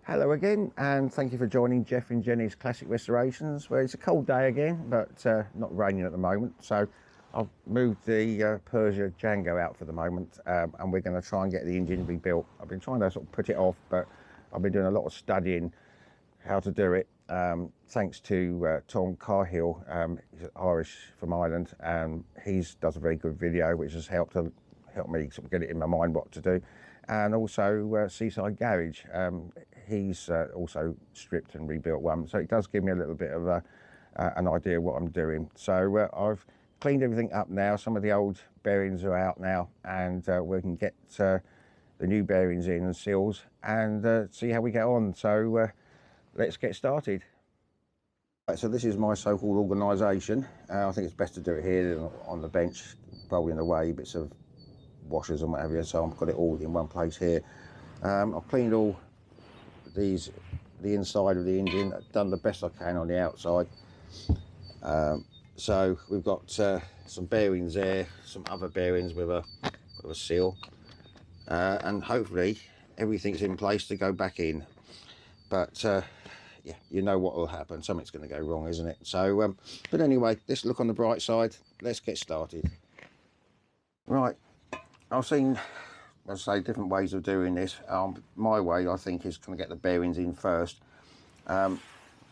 Hello again, and thank you for joining Jeff and Jenny's Classic Restorations, where it's a cold day again, but not raining at the moment. So I've moved the Persia Django out for the moment, and we're going to try and get the engine rebuilt. I've been trying to sort of put it off, but I've been doing a lot of studying how to do it. Thanks to Tom Carhill, he's Irish from Ireland, and he does a very good video, which has helped me sort of get it in my mind what to do. And also Seaside Garage, he's also stripped and rebuilt one, so it does give me a little bit of an idea of what I'm doing. So I've cleaned everything up now. Some of the old bearings are out now, and we can get the new bearings in and seals and see how we get on. So let's get started. Right, so this is my so-called organisation. I think it's best to do it here than on the bench, rolling away bits of washers and what have you, so I've got it all in one place here. I've cleaned all the inside of the engine, done the best I can on the outside. So we've got some bearings there, some other bearings with a seal, and hopefully everything's in place to go back in. But yeah, you know what will happen, something's going to go wrong, isn't it? So but anyway, let's look on the bright side. Let's get started. Right, I've seen, as I say, different ways of doing this. My way, I think, is going to get the bearings in first.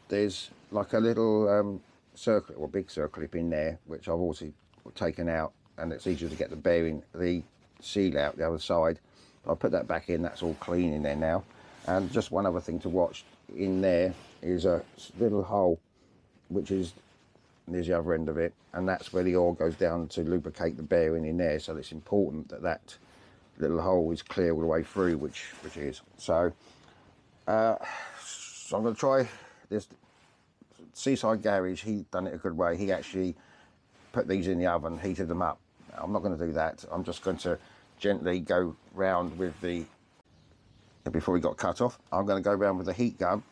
There's like a little circlip, or big circlip in there, which I've also taken out, and it's easier to get the seal out the other side. I'll put that back in. That's all clean in there now. And just one other thing to watch in there is a little hole, which is near the other end of it, and that's where the oil goes down to lubricate the bearing in there. So it's important that that little hole is clear all the way through, which is. So so I'm going to try this. Seaside Garage, he done it a good way. He actually put these in the oven, heated them up. I'm not going to do that. I'm just going to gently go round with the, before we got cut off, I'm going to go around with the heat gun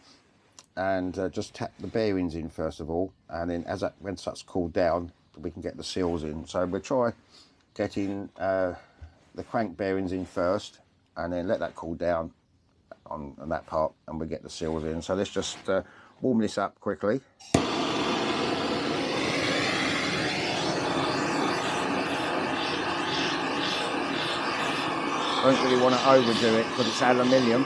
and just tap the bearings in first of all, and then when that's cooled down, we can get the seals in. So we'll try getting the crank bearings in first, and then let that cool down on that part, and we'll get the seals in. So let's just warm this up quickly. I don't really want to overdo it because it's aluminium.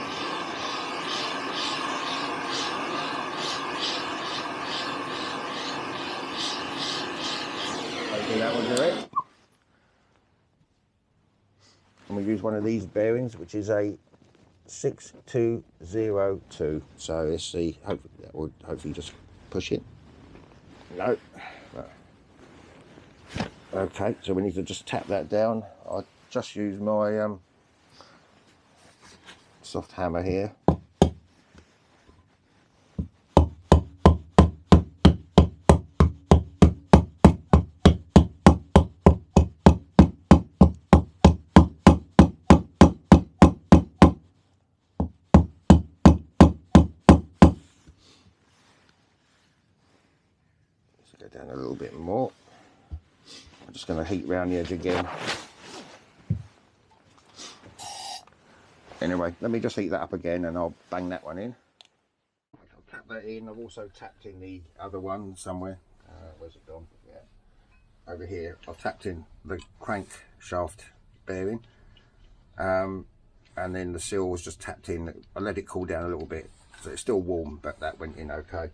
Hopefully that will do it. And we use one of these bearings, which is a 6202. So let's see, hopefully that will just push it. No. Okay, so we need to just tap that down. I just use my soft hammer here. Go down a little bit more. I'm just going to heat round the edge again. Anyway, let me just heat that up again and I'll bang that one in. I'll tap that in. I've also tapped in the other one somewhere. Where's it gone? Yeah, over here. I've tapped in the crank shaft bearing, and then the seal was just tapped in. I let it cool down a little bit, so it's still warm, but that went in okay.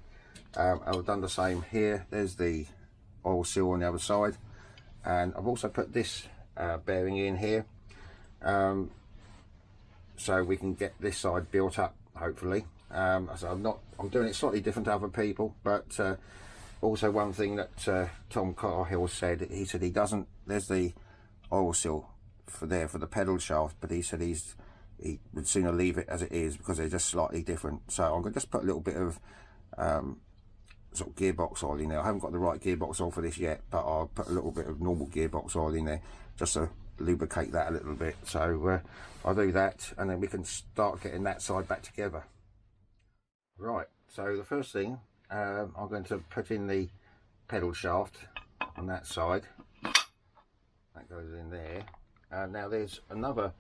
I've done the same here. There's the oil seal on the other side, and I've also put this bearing in here, so we can get this side built up hopefully. So I'm doing it slightly different to other people, but also one thing that Tom Carhill said, he said he doesn't, there's the oil seal for the pedal shaft, but he said he would sooner leave it as it is because they're just slightly different. So I'm going to just put a little bit of sort of gearbox oil in there. I haven't got the right gearbox oil for this yet, but I'll put a little bit of normal gearbox oil in there just to lubricate that a little bit. So I'll do that, and then we can start getting that side back together. Right, so the first thing, I'm going to put in the pedal shaft on that side. That goes in there. And now there's another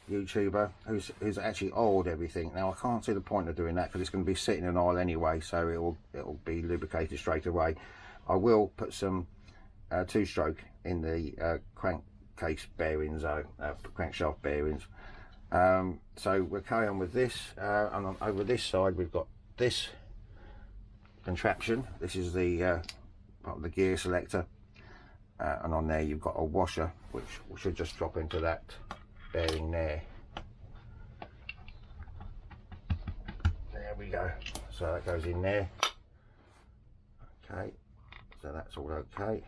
YouTuber who's actually oiled everything. Now I can't see the point of doing that because it's going to be sitting in oil anyway, so it'll be lubricated straight away. I will put some two-stroke in the crankcase bearings, crankshaft bearings. So we'll carry on with this, and on over this side we've got this contraption. This is the part of the gear selector, and on there you've got a washer which should just drop into that bearing there. There we go. So that goes in there. Okay, so that's all okay,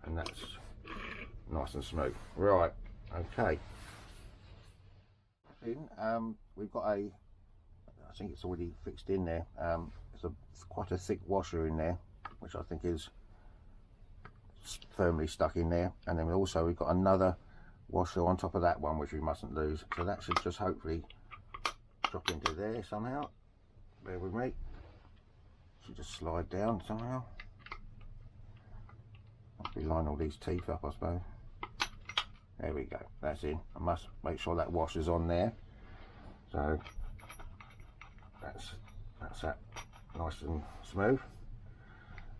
and that's nice and smooth. Right, okay. We've got I think it's already fixed in there. It's quite a thick washer in there, which I think is firmly stuck in there, and then we've got another washer on top of that one which we mustn't lose, so that should just hopefully drop into there somehow. Bear with me. Should just slide down somehow. Must be lining all these teeth up, I suppose. There we go, that's in. I must make sure that washer's on there, so that's that nice and smooth.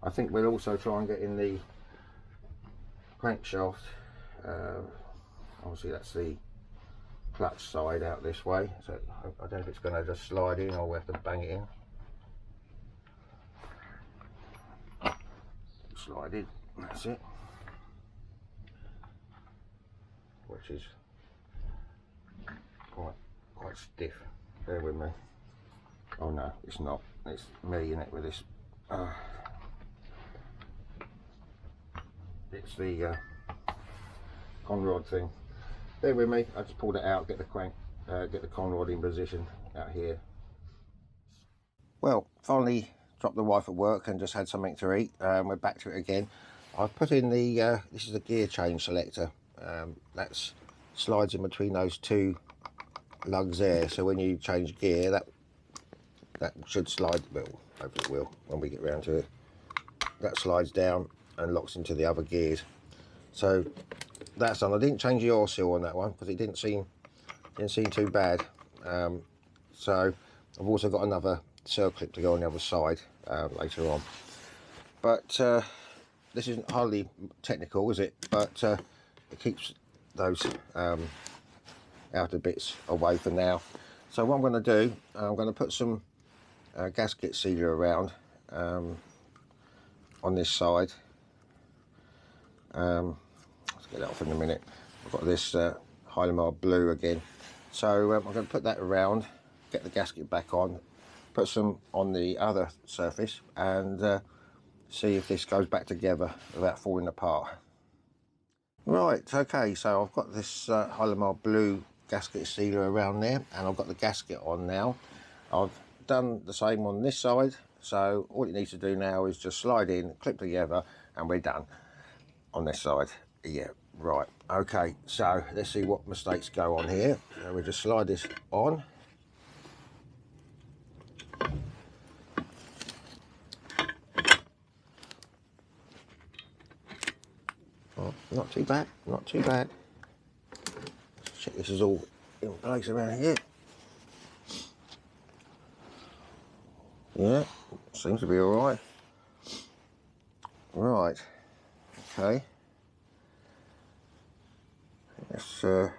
I think we'll also try and get in the crankshaft. Obviously that's the clutch side out this way, so I don't know if it's going to just slide in or we have to bang it in. Slide in, that's it. Which is quite stiff. Bear with me. Oh no, it's not. It's me in it with this. It's the con rod thing. Bear with me. I just pulled it out. Get the con rod in position out here. Well, finally dropped the wife at work and just had something to eat. We're back to it again. I've put in the this is the gear change selector. That slides in between those two lugs there, so when you change gear that should slide, well, hopefully it will when we get round to it. That slides down and locks into the other gears, so that's done. I didn't change the oil seal on that one because it didn't seem too bad. So I've also got another circlip to go on the other side later on, but this isn't hardly technical, is it? But it keeps those outer bits away for now. So what I'm going to do, I'm going to put some gasket sealer around on this side. Let's get that off in a minute. I've got this Hylamar blue again, so I'm going to put that around, get the gasket back on, put some on the other surface, and see if this goes back together without falling apart. Right, okay, so I've got this Hylamar blue gasket sealer around there, and I've got the gasket on now. I've done the same on this side, so all it needs to do now is just slide in, clip together, and we're done on this side. Yeah, right, okay, so let's see what mistakes go on here. So we'll just slide this on. Oh, not too bad, not too bad. Let's check this is all in place around here. Yeah, seems to be all right. Right, okay. Let's all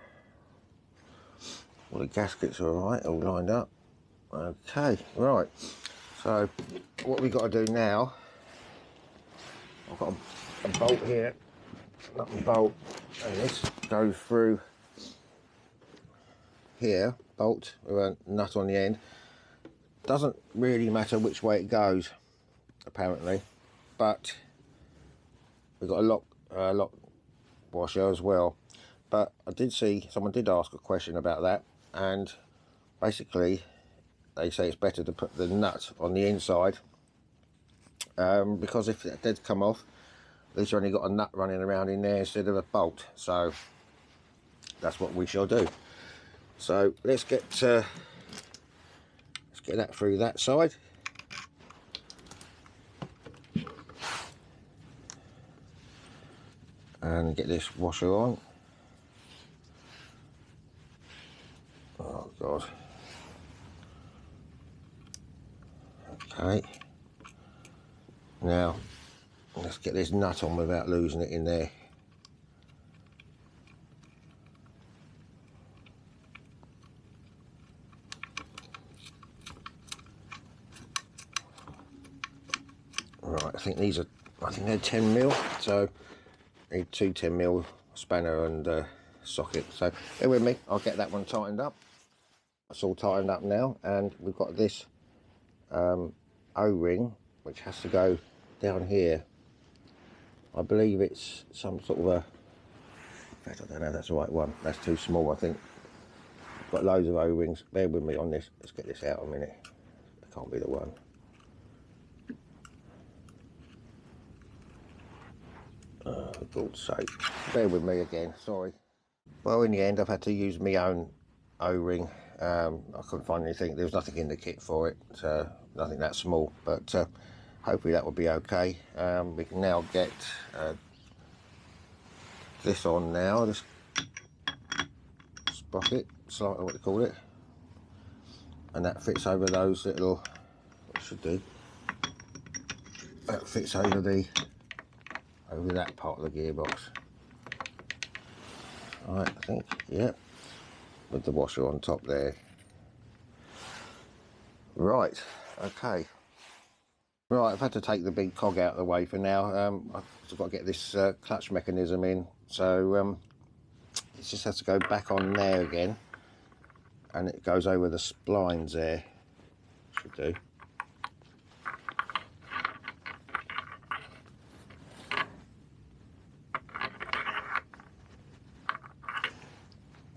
the gaskets are all right, all lined up. Okay, right. So what we've got to do now, I've got a bolt here, nut and bolt, and this goes through here, bolt with a nut on the end. Doesn't really matter which way it goes, apparently, but we've got a lock washer as well. But I did see someone did ask a question about that, and basically they say it's better to put the nut on the inside, because if that did come off, at least you only got a nut running around in there instead of a bolt. So that's what we shall do. So let's get that through that side. And get this washer on. God. Okay. Now, let's get this nut on without losing it in there. Right, I think these are, I think they're 10mm, so I need two 10mm spanner and socket. So bear with me, I'll get that one tightened up. It's all tightened up now, and we've got this O-ring which has to go down here. I believe it's some sort of a, in fact I don't know if that's the right one, that's too small I think. Got loads of O-rings, bear with me on this, let's get this out a minute. That can't be the one. For God's sake, bear with me again, sorry. Well, in the end I've had to use my own O-ring. I couldn't find anything, there was nothing in the kit for it, nothing that small, but hopefully that will be okay. We can now get this on now, this sprocket, slightly what they call it, and that fits over those little, what it should do, that fits over that part of the gearbox. Right, I think, yeah, with the washer on top there. Right, okay. Right, I've had to take the big cog out of the way for now. I've got to get this clutch mechanism in, so it just has to go back on there again, and it goes over the splines there, should do.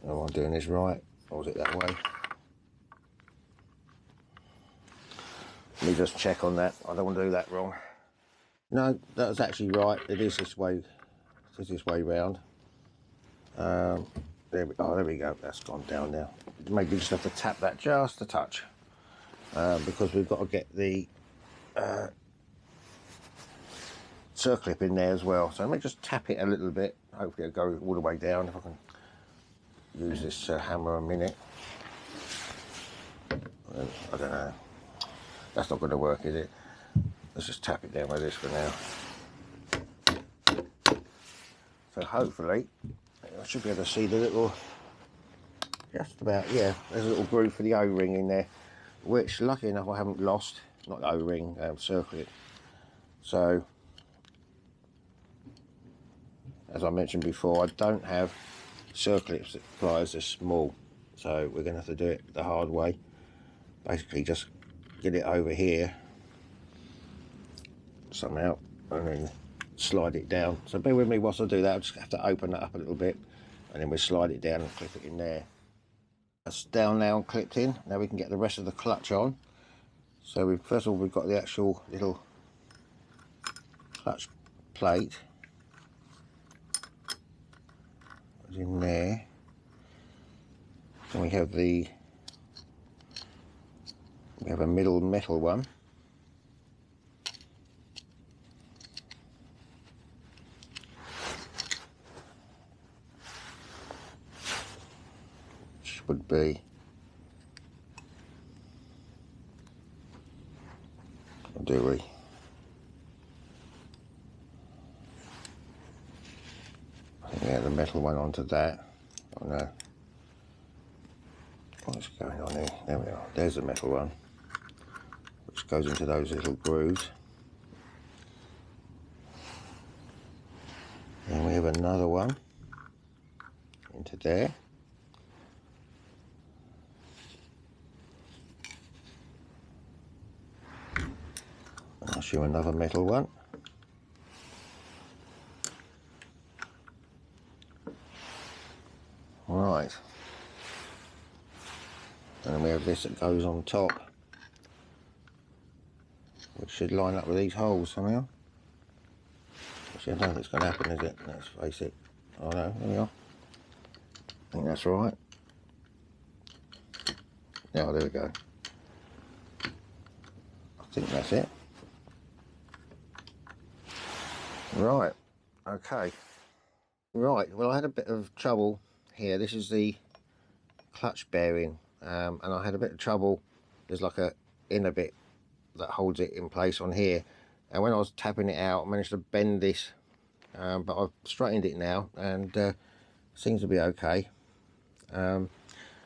Am I doing this right, or is it that way? Let me just check on that, I don't want to do that wrong. No, that was actually right, it is this way, round. There we go, that's gone down now. Maybe you just have to tap that just a touch, because we've got to get the circlip in there as well. So let me just tap it a little bit, hopefully it'll go all the way down if I can use this hammer a minute. I don't know, that's not going to work, is it? Let's just tap it down with this for now. So hopefully I should be able to see the little, just about, yeah, there's a little groove for the O-ring in there, which lucky enough I haven't lost, not the O-ring, circlip. So as I mentioned before, I don't have circlips that pliers this small, so we're going to have to do it the hard way. Basically just get it over here somehow and then slide it down. So bear with me whilst I do that, I just have to open that up a little bit and then we'll slide it down and clip it in there. That's down now and clipped in. Now we can get the rest of the clutch on. So first of all we've got the actual little clutch plate in there. Then we have a middle metal one. Which would be, or do we? I think we have the metal one onto that. Oh no. What's going on here? There we are. There's the metal one, which goes into those little grooves. Then we have another one into there. And I'll show another metal one. Right. And then we have this that goes on top, which should line up with these holes somehow. Actually, I don't think it's going to happen, is it? Let's face it. Oh no, there we are. I think that's right. Yeah, there we go. I think that's it. Right, okay. Right, well I had a bit of trouble here. This is the clutch bearing and I had a bit of trouble. There's like a inner bit that holds it in place on here, and when I was tapping it out I managed to bend this, but I've straightened it now and seems to be okay.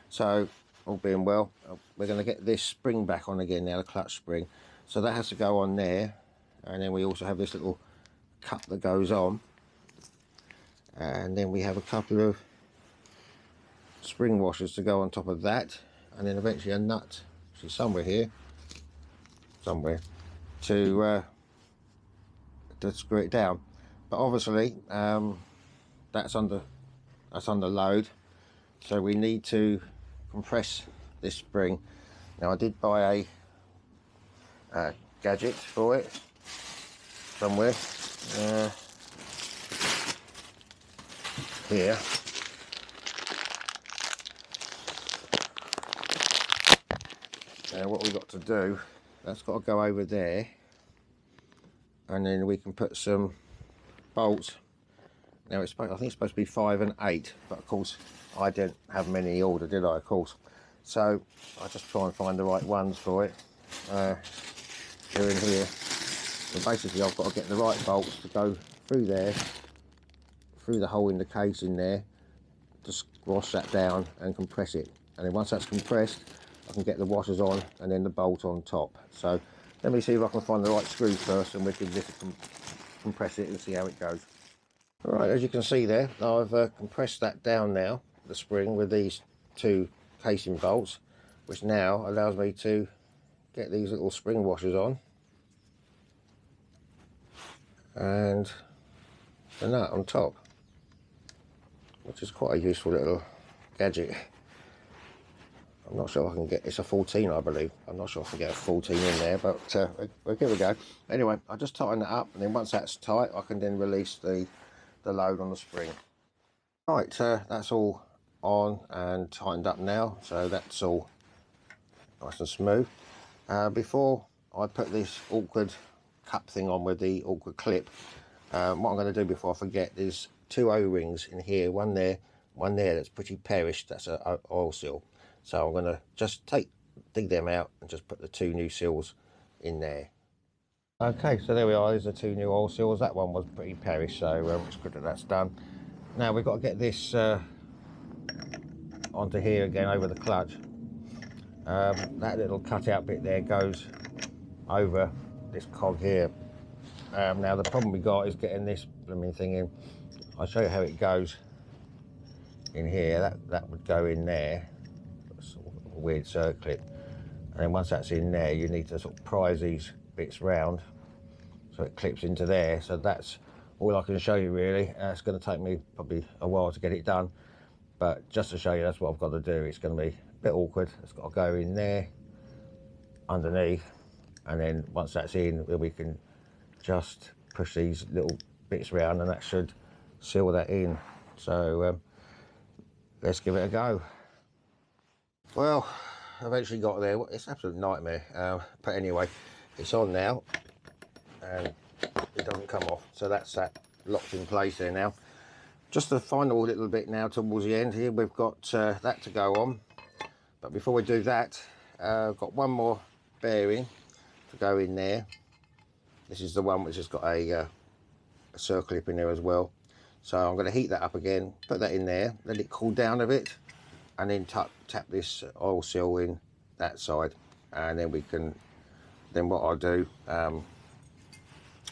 So all being well, we're going to get this spring back on again now, the clutch spring, so that has to go on there. And then we also have this little cup that goes on, and then we have a couple of spring washers to go on top of that, and then eventually a nut, which is somewhere here, somewhere, to screw it down. But obviously that's under load, so we need to compress this spring. Now I did buy a gadget for it somewhere here. Now what we've got to do, that's got to go over there, and then we can put some bolts. Now I think it's supposed to be 5 and 8, but of course I didn't have many order, did I? Of course. So I just try and find the right ones for it. They're in here. So basically I've got to get the right bolts to go through there, through the hole in the casing there, to squash that down and compress it. And then once that's compressed, I can get the washers on and then the bolt on top. So let me see if I can find the right screws first, and we can just compress it and see how it goes. All right, as you can see there, I've compressed that down now, the spring, with these 2 casing bolts, which now allows me to get these little spring washers on and the nut on top, which is quite a useful little gadget. I'm not sure I can get, it's a 14 I believe, I'm not sure if I can get a 14 in there, but we'll give it a go. Anyway, I'll just tighten that up, and then once that's tight I can then release the load on the spring. Right, that's all on and tightened up now, so that's all nice and smooth. Before I put this awkward cup thing on with the awkward clip, what I'm going to do before I forget is 2 O-rings in here, one there that's pretty perished, that's an oil seal. So I'm going to just dig them out and just put the 2 new seals in there. Okay, so there we are, there's the 2 new oil seals. That one was pretty perished, so it's good that that's done. Now we've got to get this onto here again over the clutch. That little cutout bit there goes over this cog here. Now the problem we got is getting this blooming thing in. I'll show you how it goes in here. That would go in there, sort of a weird circlip, and then once that's in there you need to sort of prise these bits round so it clips into there. So that's all I can show you really. It's going to take me probably a while to get it done, but just to show you that's what I've got to do. It's going to be a bit awkward. It's got to go in there underneath, and then once that's in we can just push these little bits around and that should seal that in. So let's give it a go. Well, I eventually got there. It's an absolute nightmare, but anyway, it's on now and it doesn't come off, so that's that locked in place there now. Just the final little bit now towards the end here, we've got that to go on, but before we do that, I've got one more bearing to go in there. This is the one which has got a circlip in there as well. So I'm going to heat that up again, put that in there, let it cool down a bit, and then tap this oil seal in that side, and then we can, then what I'll do,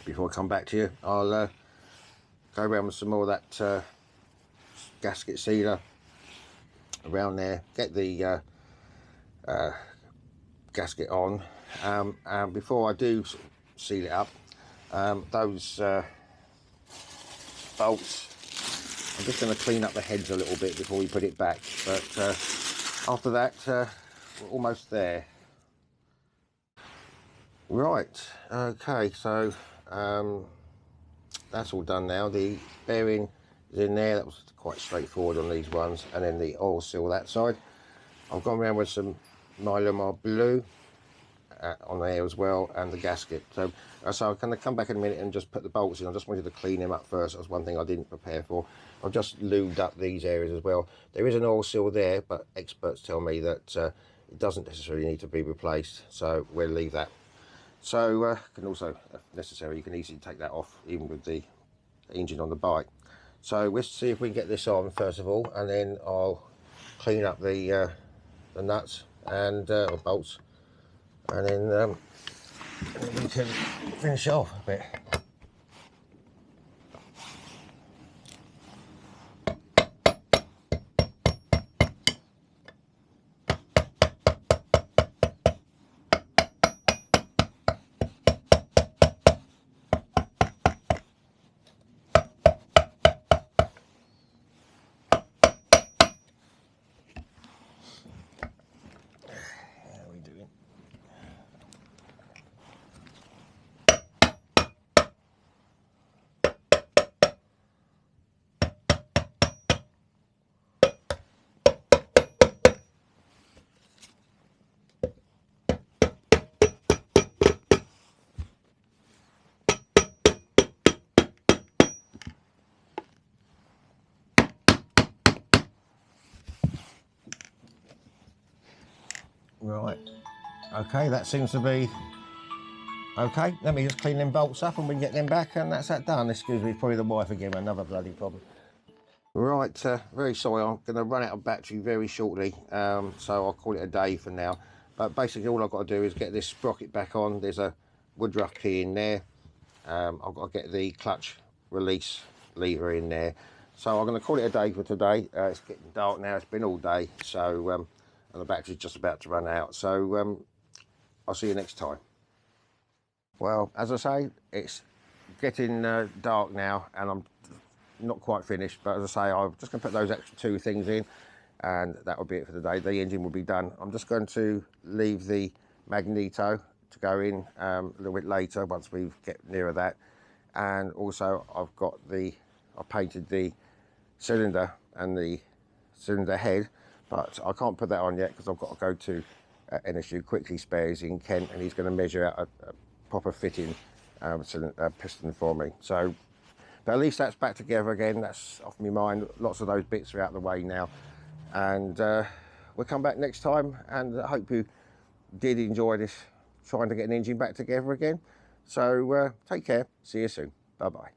before I come back to you, I'll go around with some more of that gasket sealer around there, get the gasket on, and before I do seal it up, those bolts, I'm just going to clean up the heads a little bit before we put it back, but after that we're almost there. Right, okay, so that's all done now. The bearing is in there, that was quite straightforward on these ones, and then the oil seal that side. I've gone around with some nylon blue on there as well, and the gasket. So I'm going to come back in a minute and just put the bolts in. I just wanted to clean them up first. That's one thing I didn't prepare for. I've just lubed up these areas as well. There is an oil seal there, but experts tell me that it doesn't necessarily need to be replaced, so we'll leave that. So can also, if necessary, you can easily take that off even with the engine on the bike. So let's see if we can get this on first of all, and then I'll clean up the nuts and or bolts, and then we can finish off a bit. Right, okay, that seems to be okay. Let me just clean them bolts up and we can get them back, and that's that done. Excuse me, probably the wife again, another bloody problem. Right, very sorry, I'm going to run out of battery very shortly, so I'll call it a day for now. But basically all I've got to do is get this sprocket back on. There's a Woodruff key in there. I've got to get the clutch release lever in there. So I'm going to call it a day for today. It's getting dark now, it's been all day, so and the battery's just about to run out. So I'll see you next time. Well, as I say, it's getting dark now and I'm not quite finished, but as I say, I'm just going to put those extra 2 things in and that will be it for the day. The engine will be done. I'm just going to leave the magneto to go in a little bit later once we get nearer that. And also I painted the cylinder and the cylinder head, but I can't put that on yet because I've got to go to NSU quickly spares in Kent, and he's going to measure out a proper fitting piston for me. So, but at least that's back together again. That's off my mind. Lots of those bits are out of the way now, and we'll come back next time. And I hope you did enjoy this, trying to get an engine back together again. So take care. See you soon. Bye bye.